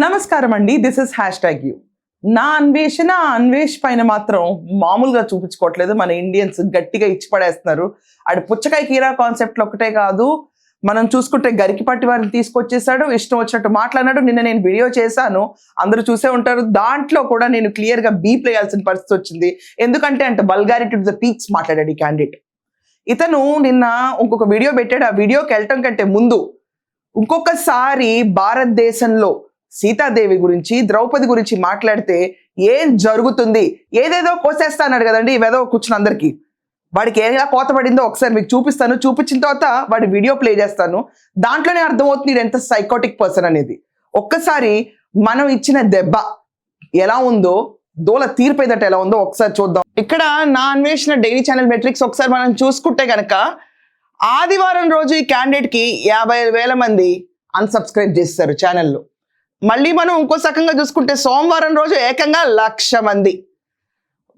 నమస్కారం అండి, this is #you. నా అన్వేష్ పైన మాత్రం మామూలుగా చూపించుకోవట్లేదు. మన ఇండియన్స్ గట్టిగా ఇచ్చి పడేస్తున్నారు. అది పుచ్చకాయ కీరా కాన్సెప్ట్లో ఒకటే కాదు, మనం చూసుకుంటే గరికిపట్టి వారిని తీసుకొచ్చేసాడు, ఇష్టం వచ్చినట్టు మాట్లాడినాడు. నిన్న నేను వీడియో చేశాను, అందరూ చూసే ఉంటారు. దాంట్లో కూడా నేను క్లియర్గా బీప్ వేయాల్సిన పరిస్థితి వచ్చింది. ఎందుకంటే బల్గారిటీ టు ద పీక్స్ మాట్లాడాడు ఈ క్యాండిడేట్. ఇతను నిన్న ఇంకొక వీడియో పెట్టాడు. ఆ వీడియోకి వెళ్ళటం కంటే ముందు ఇంకొకసారి భారతదేశంలో సీతాదేవి గురించి, ద్రౌపది గురించి మాట్లాడితే ఏం జరుగుతుంది, ఏదేదో కోసేస్తా అన్నాడు కదండి ఈ వెధవ కూర్చుని అందరికీ. వాడికి ఎలా కోత పడిందో ఒకసారి మీకు చూపిస్తాను. చూపించిన తర్వాత వాడి వీడియో ప్లే చేస్తాను. దాంట్లోనే అర్థమవుతుంది ఎంత సైకోటిక్ పర్సన్ అనేది. ఒక్కసారి మనం ఇచ్చిన దెబ్బ ఎలా ఉందో, దోల తీర్పేదట ఎలా ఉందో ఒకసారి చూద్దాం. ఇక్కడ నా అన్వేషణ డైలీ ఛానల్ మెట్రిక్స్ ఒకసారి మనం చూసుకుంటే కనుక ఆదివారం రోజు ఈ క్యాండిడేట్కి 50,000 మంది అన్సబ్స్క్రైబ్ చేస్తారు ఛానల్లో. మళ్ళీ మనం ఇంకో రకంగా చూసుకుంటే సోమవారం రోజు ఏకంగా 1,00,000 మంది.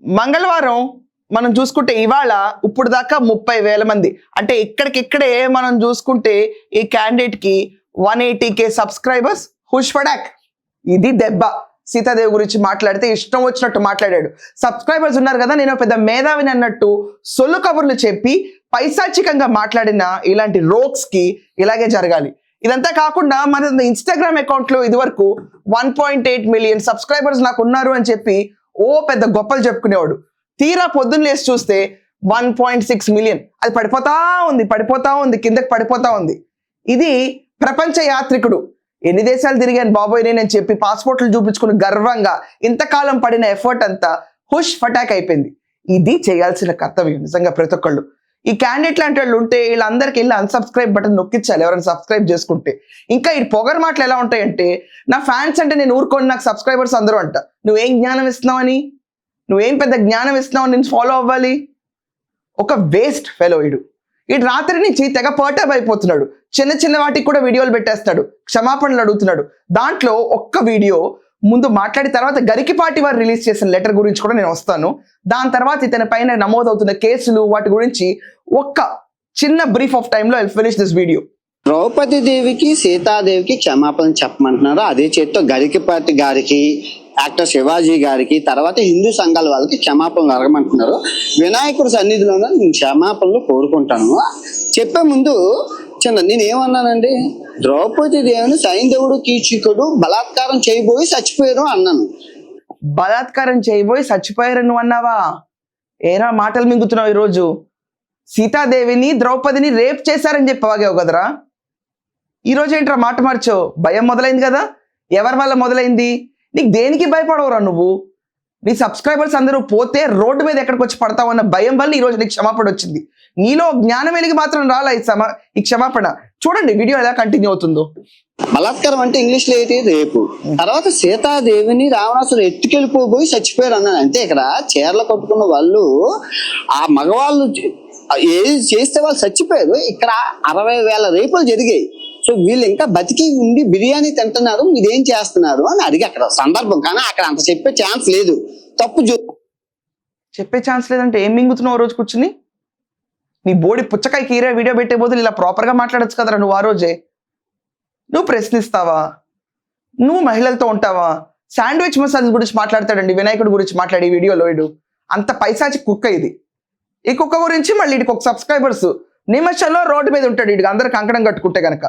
మంగళవారం మనం చూసుకుంటే ఇవాళ ఇప్పుడు దాకా 30,000 మంది. అంటే ఇక్కడికిక్కడే మనం చూసుకుంటే ఈ క్యాండిడేట్కి 180K సబ్స్క్రైబర్స్. హుష్ఫడాక్. ఇది దెబ్బ. సీతాదేవి గురించి మాట్లాడితే ఇష్టం వచ్చినట్టు మాట్లాడాడు. సబ్స్క్రైబర్స్ ఉన్నారు కదా, నేను పెద్ద మేధావిని అన్నట్టు సొల్లు కబుర్లు చెప్పి పైశాచికంగా మాట్లాడిన ఇలాంటి రోగ్స్కి ఇలాగే జరగాలి. ఇదంతా కాకుండా మన ఇన్స్టాగ్రామ్ అకౌంట్లో ఇదివరకు 1.8 మిలియన్ సబ్స్క్రైబర్స్ నాకు ఉన్నారు అని చెప్పి ఓ పెద్ద గొప్పలు చెప్పుకునేవాడు. తీరా పొద్దున్న లేసి చూస్తే 1.6 మిలియన్. అది పడిపోతా ఉంది, కిందకి పడిపోతా ఉంది. ఇది ప్రపంచ యాత్రికుడు. ఎన్ని దేశాలు తిరిగాను బాబోయ్ నేను చెప్పి పాస్పోర్ట్లు చూపించుకుని గర్వంగా ఇంతకాలం పడిన ఎఫర్ట్ అంతా హుష్ ఫటాక్ అయిపోయింది. ఇది చేయాల్సిన కర్తవ్యం నిజంగా ప్రతి ఒక్కళ్ళు. ఈ క్యాండిడేట్ లాంటి వాళ్ళు ఉంటే వీళ్ళందరికీ వెళ్ళి అన్సబ్స్క్రైబ్ బటన్ నొక్కించాలి ఎవరైనా సబ్స్క్రైబ్ చేసుకుంటే. ఇంకా ఈ పొగర్ మాటలు ఎలా ఉంటాయంటే, నా ఫ్యాన్స్ అంటే నేను ఊరుకోండి, నాకు సబ్స్క్రైబర్స్ అందరూ అంట. నువ్వేం జ్ఞానం ఇస్తున్నావని, నువ్వేం పెద్ద జ్ఞానం ఇస్తున్నావు నేను ఫాలో అవ్వాలి? ఒక వేస్ట్ ఫెలో ఇడు రాత్రి నుంచి తెగ పర్టర్బ్ అయిపోతున్నాడు. చిన్న వాటికి కూడా వీడియోలు పెట్టేస్తాడు, క్షమాపణలు అడుగుతున్నాడు. దాంట్లో ఒక్క వీడియో ముందు మాట్లాడి తర్వాత గరికిపాటి వారు రిలీజ్ చేసిన లెటర్ గురించి కూడా నేను వస్తాను. దాని తర్వాత ఇతని పైన నమోదవుతున్న కేసులు వాటి గురించి ఒక్క చిన్న బ్రీఫ్ ఆఫ్ టైంలో I finish this video. Draupadi దేవికి సీతాదేవికి క్షమాపణ చెప్పమంటున్నారు. అదే చేత్తో గరికిపాటి గారికి, యాక్టర్ శివాజీ గారికి, తర్వాత హిందూ సంఘాల వాళ్ళకి క్షమాపణలు అడగమంటున్నారు. వినాయకుడి సన్నిధిలోనే నేను క్షమాపణలు కోరుకుంటాను. చెప్పే ముందు నేనేమన్నానండి, ద్రౌపది దేవిని సైంధవుడు కీచకుడు బలాత్కారం చేయబోయి చచ్చిపోయారు అన్నాను. బలాత్కారం చేయబోయి చచ్చిపోయారు నువ్వు అన్నావా? ఏరా మాటలు మింగుతున్నావు ఈరోజు. సీతాదేవిని ద్రౌపదిని రేప్ చేశారని చెప్పి వాగావు కదరా. ఈరోజు ఏంట్రా మాట మార్చో? భయం మొదలైంది కదా. ఎవరి వల్ల మొదలైంది? నీకు దేనికి భయపడవురా నువ్వు? నీ సబ్స్క్రైబర్స్ అందరూ పోతే రోడ్డు మీద ఎక్కడికి వచ్చి పడతావు అన్న భయం వల్ల ఈరోజు నీకు క్షమాపణ వచ్చింది. నీలో జ్ఞానం వెలిగి మాత్రం రాలా ఈ క్షమాపణ. చూడండి వీడియో ఎలా కంటిన్యూ అవుతుందో. బలాత్కారం అంటే ఇంగ్లీష్ లో అయితే రేపు. తర్వాత సీతాదేవిని రావణాసుడు ఎత్తుకెళ్ళిపోయి చచ్చిపోయారు అన్నాను. అంటే ఇక్కడ చీరలు కట్టుకున్న వాళ్ళు, ఆ మగవాళ్ళు ఏది చేస్తే వాళ్ళు చచ్చిపోయారు. ఇక్కడ 60,000 రేపులు జరిగాయి. సో వీళ్ళు ఇంకా బతికి ఉండి బిర్యానీ తింటున్నారు, మీరేం చేస్తున్నారు అని అడిగి అక్కడ సందర్భం. కానీ అక్కడ అంత చెప్పే ఛాన్స్ లేదు. తప్పు చెప్పే ఛాన్స్ లేదంటే ఏం మింగుతున్నావు రోజు కూర్చుని? నీ బోడి పుచ్చకాయ కీరే వీడియో పెట్టే బదులు ఇలా ప్రాపర్గా మాట్లాడచ్చు కదరా నువ్వు. ఆ రోజే నువ్వు ప్రశ్నిస్తావా? నువ్వు మహిళలతో ఉంటావా? శాండ్విచ్ మసాజ్ గురించి మాట్లాడతాడండి, వినాయకుడి గురించి మాట్లాడి వీడియోలో. ఇడు అంత పైసాచి కుక్క ఇది. ఈ కుక్క గురించి మళ్ళీ ఇడికి ఒక సబ్స్క్రైబర్స్ నిమిషంలో రోడ్డు మీద ఉంటాడు. ఇడికి అందరు కంకణం కట్టుకుంటే కనుక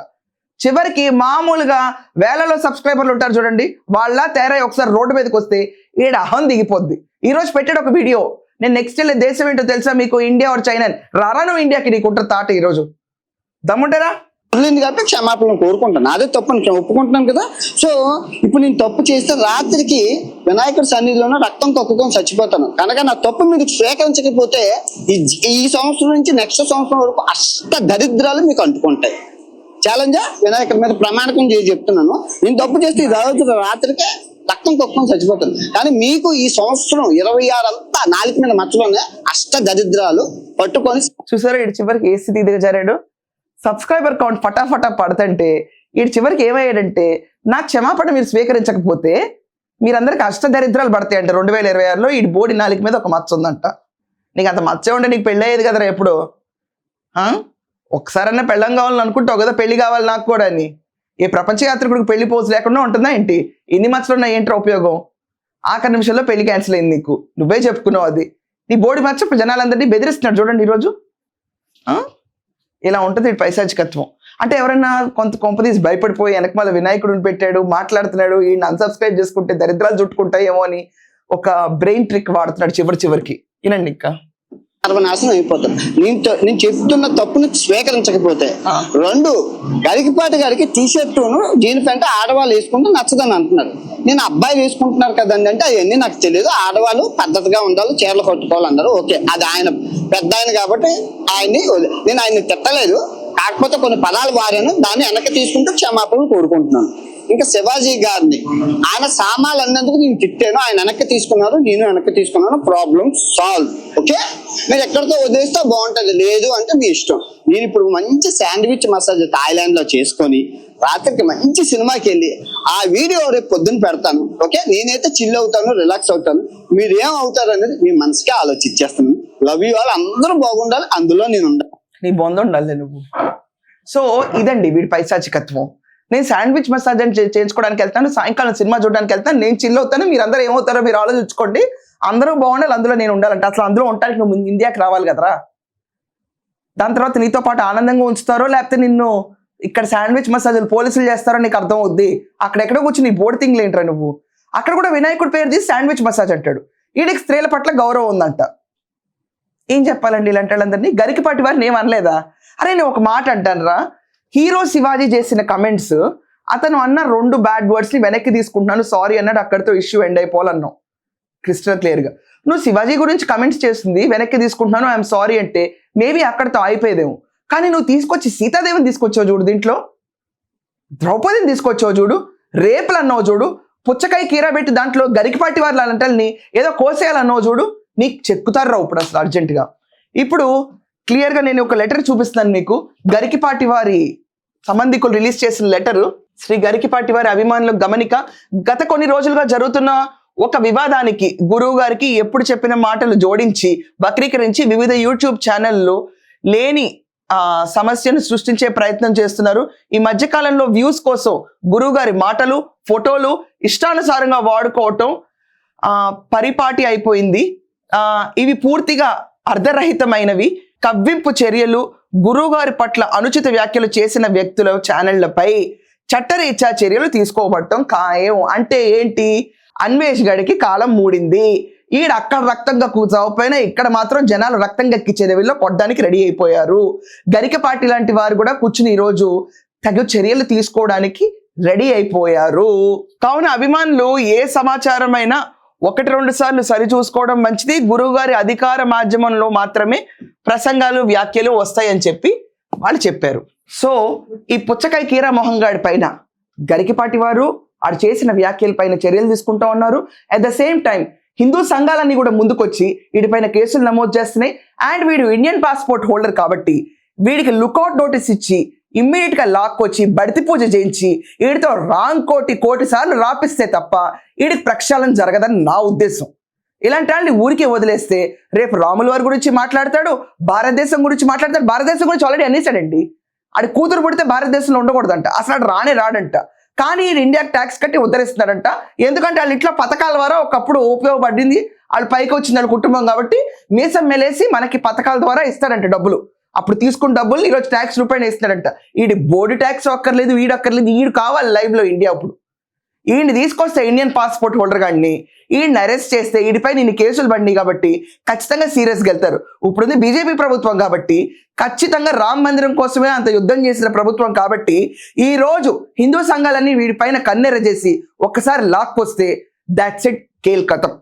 చివరికి మామూలుగా వేలలో సబ్స్క్రైబర్లు ఉంటారు చూడండి, వాళ్ళ తేరై ఒకసారి రోడ్డు మీదకి వస్తే ఈడ అహం దిగిపోద్ది. ఈరోజు పెట్టాడు ఒక వీడియో, నేను నెక్స్ట్ వెళ్ళే దేశం ఏంటో తెలుసా మీకు? India are China. రారా నువ్వు ఇండియాకి, నీకు ఉంటుంది తాట. ఈరోజు దమ్ముంటారా? కాబట్టి క్షమాపణ కోరుకుంటాను. అదే తప్పు ఒప్పుకుంటున్నాను కదా. సో ఇప్పుడు నేను తప్పు చేస్తే రాత్రికి వినాయకుడి సన్నిధిలోనే రక్తం కక్కుకొని చచ్చిపోతాను. కనుక నా తప్పు మీరు స్వీకరించకపోతే ఈ సంవత్సరం నుంచి నెక్స్ట్ సంవత్సరం వరకు అష్ట దరిద్రాలు మీకు అంటుకుంటాయి. ఛాలెంజా వినాయకుడి మీద ప్రమాణకం చేసి చెప్తున్నాను. నేను తప్పు చేస్తే ఈ రోజు రాత్రికి రక్తం కక్కుకొని చచ్చిపోతాను. కానీ మీకు ఈ సంవత్సరం 26 అంతా నాలుగు మీద మచ్చలోనే అష్ట దరిద్రాలు పట్టుకొని. చూసారా ఇటు చివరికి ఏ స్థితి దిగజారాడు? సబ్స్క్రైబర్ కౌంట్ ఫటాఫటా పడుతుంటే ఇటు చివరికి ఏమయ్యాడంటే, నా క్షమాపణ మీరు స్వీకరించకపోతే మీరందరికీ అష్టదరిద్రాలు పడతాయి అంట. 2026లో ఈ బోడి నాలుగు మీద ఒక మచ్చ ఉందంట. నీకు అంత మచ్చ ఉంటే నీకు పెళ్ళి అయ్యేది కదరా ఎప్పుడు. ఒకసారన్నా పెళ్ళం కావాలని అనుకుంటావు కదా, పెళ్లి కావాలి నాకు కూడా అని. ఏ ప్రపంచ యాత్రికుడికి పెళ్లి పోజు లేకుండా ఉంటుందా ఏంటి? ఇన్ని మచ్చలు ఉన్న ఏంట్రా ఉపయోగం? ఆఖరి నిమిషంలో పెళ్లి క్యాన్సిల్ అయింది నీకు, నువ్వే చెప్పుకున్నావు అది. నీ బోడి మచ్చ ఇప్పుడు జనాలందరినీ బెదిరిస్తున్నాడు చూడండి ఈరోజు. ఇలా ఉంటుంది ఈ పైశాచికత్వం. అంటే ఎవరైనా కొంపదీసి భయపడిపోయి వెనక మళ్ళీ వినాయకుడిని పెట్టాడు, మాట్లాడుతున్నాడు, ఈ అన్సబ్స్క్రైబ్ చేసుకుంటే దరిద్రాలు చుట్టుకుంటాయేమో అని ఒక బ్రెయిన్ ట్రిక్ వాడుతున్నాడు చివరికి. వినండి ఇంకా. సర్వనాశనం అయిపోతాం. నేను చెప్తున్న తప్పును స్వీకరించకపోతే. 2, గరికపాటి గారికి టీషర్టును జీన్ ప్యాంట్ ఆడవాళ్ళు వేసుకుంటే నచ్చదని అంటున్నారు. నేను అబ్బాయి వేసుకుంటున్నారు కదండి అంటే అవన్నీ నాకు తెలియదు. ఆడవాళ్ళు పద్ధతిగా ఉండాలి, చీరలు కట్టుకోవాలన్నారు. ఓకే, అది ఆయన పెద్ద ఆయన కాబట్టి నేను ఆయన్ని తిట్టలేదు. కాకపోతే కొన్ని పదాలు వారాను, దాన్ని వెనక్కి తీసుకుంటూ క్షమాపణలు కోరుకుంటున్నాను. ఇంకా శివాజీ గారిని ఆయన సామాన్లు అన్నందుకు నేను తిట్టాను, ఆయన వెనక్కి తీసుకున్నారు, నేను వెనక్కి తీసుకున్నాను. Problem solve. ఓకే, మీరు ఎక్కడితో వదిలేస్తే బాగుంటుంది, లేదు అంటే మీ ఇష్టం. నేను ఇప్పుడు మంచి శాండ్విచ్ మసాజ్ థాయిలాండ్ లో చేసుకొని రాత్రికి మంచి సినిమాకి వెళ్ళి ఆ వీడియో రేపు పొద్దున్న పెడతాను. ఓకే, నేనైతే చిల్ అవుతాను, రిలాక్స్ అవుతాను. మీరు ఏం అవుతారు అనేది మీ మనసుకే ఆలోచించేస్తాను. లవ్ యూ ఆల్, అందరూ బాగుండాలి, అందులో నేను ఉండాలి. నీ బొంద ఉండాలి నువ్వు. సో ఇదండి వీడి పైశాచికత్వం. నేను శాండ్విచ్ మసాజ్ అని చేయించుకోవడానికి వెళ్తాను, సాయంకాలం సినిమా చూడడానికి వెళ్తాను, నేను చిల్ అవుతాను, మీరు అందరూ ఏమవుతారో మీరు ఆలోచించుకోండి. అందరూ బాగుండాలి, అందులో నేను ఉండాలంటే అసలు అందులో ఉండడానికి నువ్వు ఇండియాకి రావాలి కదరా. దాని తర్వాత నీతో పాటు ఆనందంగా ఉంచుతారో లేకపోతే నిన్ను ఇక్కడ శాండ్విచ్ మసాజ్లు పోలీసులు చేస్తారో నీకు అర్థం అవుద్ది. అక్కడెక్కడో కూర్చొని నీ బోర్డు థింగ్లు ఏంట్రా నువ్వు. అక్కడ కూడా వినాయకుడి పేరు తీసి శాండ్విచ్ మసాజ్ అంటాడు. వీడికి స్త్రీల పట్ల గౌరవం ఉందంట. ఏం చెప్పాలండి ఇలాంటి వాళ్ళందరినీ? గరికపాటి వారిని ఏం అనలేదా? అరే నేను ఒక మాట అంటాను రా, హీరో శివాజీ చేసిన కమెంట్స్, అతను అన్న 2 బ్యాడ్ వర్డ్స్ని వెనక్కి తీసుకుంటున్నాను సారీ అన్నాడు, అక్కడితో ఇష్యూ ఎండ్ అయిపోవాలన్నావు క్రిస్టల్ క్లియర్గా. నువ్వు శివాజీ గురించి కమెంట్స్ చేస్తుంది వెనక్కి తీసుకుంటున్నాను ఐఎమ్ సారీ అంటే మేబీ అక్కడితో అయిపోయేదేమో. కానీ నువ్వు తీసుకొచ్చి సీతాదేవిని తీసుకొచ్చావు చూడు, దీంట్లో ద్రౌపదిని తీసుకొచ్చావు చూడు, రేపులు అన్నావు చూడు, పుచ్చకాయ కీరా పెట్టి దాంట్లో గరికపాటి వారి అలాంటి ఏదో కోసేయాలన్నావు చూడు, నీకు చెక్కుతారు రావు ఇప్పుడు అసలు అర్జెంటుగా. ఇప్పుడు క్లియర్గా నేను ఒక లెటర్ చూపిస్తున్నాను మీకు. గరికపాటి వారి సంబంధికులు రిలీజ్ చేసిన లెటరు. శ్రీ గరికపాటి వారి అభిమానులకు గమనిక. గత కొన్ని రోజులుగా జరుగుతున్న ఒక వివాదానికి గురువు గారికి ఎప్పుడు చెప్పిన మాటలు జోడించి వక్రీకరించి వివిధ యూట్యూబ్ ఛానల్లో లేని సమస్యను సృష్టించే ప్రయత్నం చేస్తున్నారు. ఈ మధ్యకాలంలో వ్యూస్ కోసం గురువు గారి మాటలు, ఫోటోలు ఇష్టానుసారంగా వాడుకోవటం పరిపాటి అయిపోయింది. ఇవి పూర్తిగా అర్ధరహితమైనవి, కవ్వింపు చర్యలు. గురువు గారి పట్ల అనుచిత వ్యాఖ్యలు చేసిన వ్యక్తుల ఛానళ్లపై చట్టరీత్యా చర్యలు తీసుకోబడటం ఖాయం. అంటే ఏంటి? అన్వేష్ గడికి కాలం మూడింది. ఈడ అక్కడ రక్తంగా కూర్చోకపోయినా ఇక్కడ మాత్రం జనాలు రక్తం గక్కిచ్చే లెవెల్లో కొట్టడానికి రెడీ అయిపోయారు. గరికపాటి లాంటి వారు కూడా కూర్చుని ఈరోజు తగు చర్యలు తీసుకోవడానికి రెడీ అయిపోయారు. కావున అభిమానులు ఏ సమాచారమైనా 1-2 సార్లు సరి చూసుకోవడం మంచిది. గురువు గారి అధికార మాధ్యమంలో మాత్రమే ప్రసంగాలు, వ్యాఖ్యలు వస్తాయని చెప్పి వాళ్ళు చెప్పారు. సో ఈ పుచ్చకాయ కీరా మొహం గాడి పైన గరికపాటి వారు ఆడు చేసిన వ్యాఖ్యల పైన చర్యలు తీసుకుంటా ఉన్నారు. At the same time Hindu సంఘాలన్నీ కూడా ముందుకొచ్చి వీడిపైన కేసులు నమోదు చేస్తున్నాయి. అండ్ వీడు ఇండియన్ పాస్పోర్ట్ హోల్డర్ కాబట్టి వీడికి లుకౌట్ నోటీస్ ఇచ్చి ఇమ్మీడియట్ గా లాక్కొచ్చి బడితి పూజ చేయించి వీడితో కోటి సార్లు రాపిస్తే తప్ప వీడికి ప్రక్షాళన జరగదని నా ఉద్దేశం. ఇలాంటి వాళ్ళని ఊరికే వదిలేస్తే రేపు రాముల వారి గురించి మాట్లాడతాడు, భారతదేశం గురించి మాట్లాడతాడు. భారతదేశం గురించి ఆల్రెడీ అనేసాడండి. ఆడి కూతురు పుడితే భారతదేశంలో ఉండకూడదంట, అసలు ఆడు రాడంట. కానీ ఇండియాకి ట్యాక్స్ కట్టి ఉద్ధరిస్తున్నాడంట. ఎందుకంటే వాళ్ళ ఇంట్లో పథకాల ద్వారా ఒకప్పుడు ఉపయోగపడింది, వాళ్ళు పైకి వచ్చింది వాళ్ళ కుటుంబం కాబట్టి మీసం మెలేసి మనకి పథకాల ద్వారా ఇస్తాడంట డబ్బులు. అప్పుడు తీసుకున్న డబ్బులు ఈరోజు ట్యాక్స్ రూపాయలు ఇస్తాడంట. వీడి బోర్డు ట్యాక్స్ అక్కర్లేదు, వీడు కావాలి లైవ్లో ఇండియా. అప్పుడు ఈయన్ని తీసుకొస్తే ఇండియన్ పాస్పోర్ట్ హోల్డర్ గాడిని ఈయన్ని అరెస్ట్ చేస్తే వీడిపై నేను కేసులు పడినాయి కాబట్టి ఖచ్చితంగా సీరియస్గా వెళ్తారు. ఇప్పుడుంది బీజేపీ ప్రభుత్వం కాబట్టి ఖచ్చితంగా రామ మందిరం కోసమే అంత యుద్ధం చేసిన ప్రభుత్వం కాబట్టి ఈ రోజు హిందూ సంఘాలన్నీ వీడిపైన కన్నెర చేసి ఒక్కసారి లాక్కొస్తే దాట్స్ ఇట్, కేల్ కథం.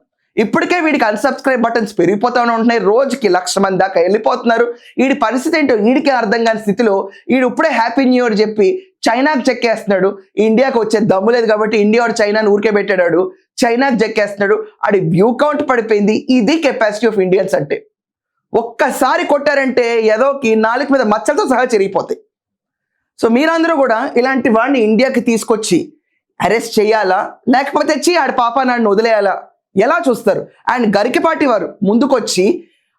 ఇప్పటికే వీడికి అన్సబ్స్క్రైబ్ బటన్స్ పెరిగిపోతూనే ఉంటున్నాయి. రోజుకి 1,00,000 మంది దాకా వెళ్ళిపోతున్నారు. వీడి పరిస్థితి ఏంటో వీడికే అర్థం కాని స్థితిలో వీడు ఇప్పుడే హ్యాపీ న్యూ ఇయర్ చెప్పి చైనాకు చెక్కేస్తున్నాడు. ఇండియాకి వచ్చే దమ్ము లేదు కాబట్టి ఇండియా చైనాని ఊరికే పెట్టాడు, చైనాకు చెక్కేస్తున్నాడు. ఆడి వ్యూ కౌంట్ పడిపోయింది. ఇది కెపాసిటీ ఆఫ్ ఇండియన్స్ అంటే. ఒక్కసారి కొట్టారంటే ఏదోకి నాలుగు మీద మచ్చలతో సహా చెరిగిపోతాయి. సో మీరందరూ కూడా ఇలాంటి వాడిని ఇండియాకి తీసుకొచ్చి అరెస్ట్ చేయాలా లేకపోతే తెచ్చి ఆడి పాపానాడిని వదిలేయాలా ఎలా చూస్తారు? అండ్ గరికపాటి వారు ముందుకొచ్చి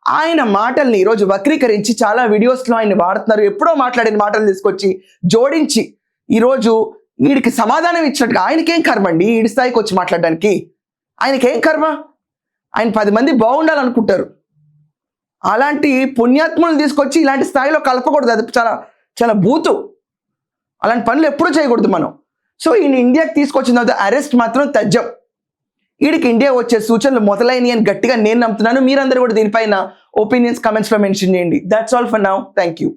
ఆయన మాటల్ని ఈరోజు వక్రీకరించి చాలా వీడియోస్లో ఆయన వాడుతున్నారు. ఎప్పుడో మాట్లాడిన మాటలు తీసుకొచ్చి జోడించి ఈరోజు వీడికి సమాధానం ఇచ్చినట్టుగా ఆయనకేం కర్మ అండి ఈడి స్థాయికి వచ్చి మాట్లాడడానికి? ఆయనకేం కర్మ? ఆయన 10 మంది బాగుండాలనుకుంటారు. అలాంటి పుణ్యాత్ములను తీసుకొచ్చి ఇలాంటి స్థాయిలో కలపకూడదు. అది చాలా చాలా బూతు. అలాంటి పనులు ఎప్పుడూ చేయకూడదు మనం. సో ఈయన ఇండియాకి తీసుకొచ్చిన తర్వాత అరెస్ట్ మాత్రం తథ్యం. వీడికి ఇండియా వచ్చే సూచనలు మొదలైనవి అని గట్టిగా నేను నమ్ముతున్నాను. మీరందరూ కూడా దీనిపైన ఒపీనియన్స్ కమెంట్స్లో మెన్షన్ చేయండి. That's all for now. Thank you.